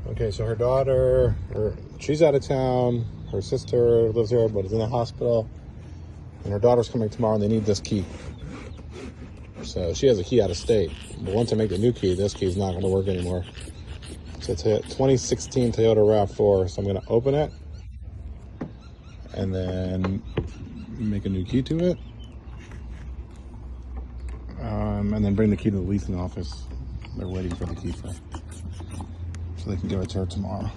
Okay, so her daughter, she's out of town. Her sister lives here, but is in the hospital. And her daughter's coming tomorrow, and they need this key. So she has a key out of state. But once I make the new key, this key is not going to work anymore. So it's a 2016 Toyota RAV4. So I'm going to open it and then make a new key to it. And then bring the key to the leasing office. They're waiting for the key so they can give it to her tomorrow.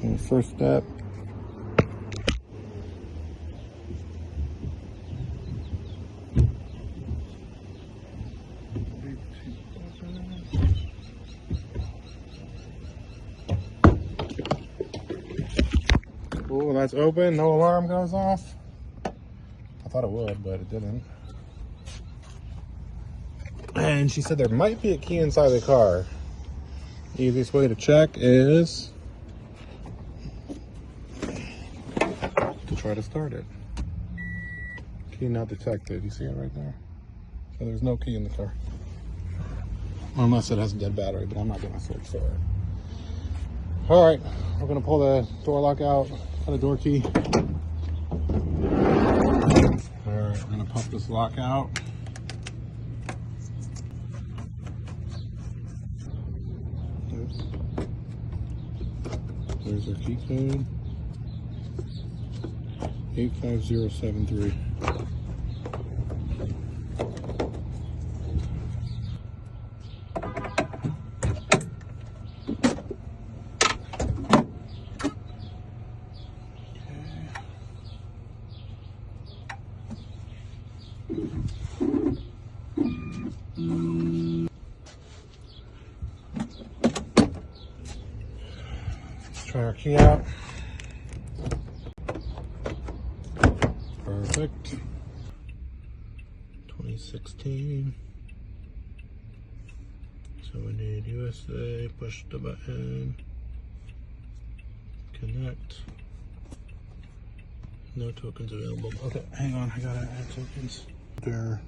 So first step. Oh, that's open. No alarm goes off. I thought it would, but it didn't. And she said there might be a key inside the car. Easiest way to check is to try to start it. Key not detected. You see it right there? So there's no key in the car. Unless it has a dead battery, but I'm not gonna search for it. All right, we're gonna pull the door lock out, got a door key. All right, we're gonna pop this lock out. There's our key code, 85073. Try our key out. Perfect. 2016. So we need USA, push the button, connect. No tokens available. Okay, hang on, I gotta add tokens. There,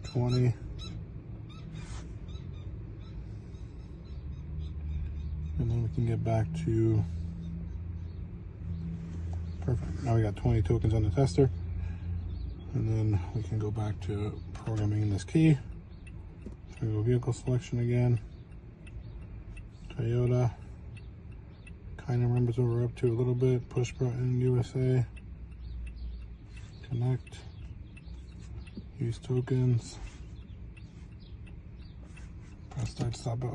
20. And then we can get back to, perfect. Now we got 20 tokens on the tester. And then we can go back to programming this key. So we go vehicle selection again. Toyota. Kind of remembers what we're up to a little bit. Push button, USA. Connect. Use tokens. Press start stop button.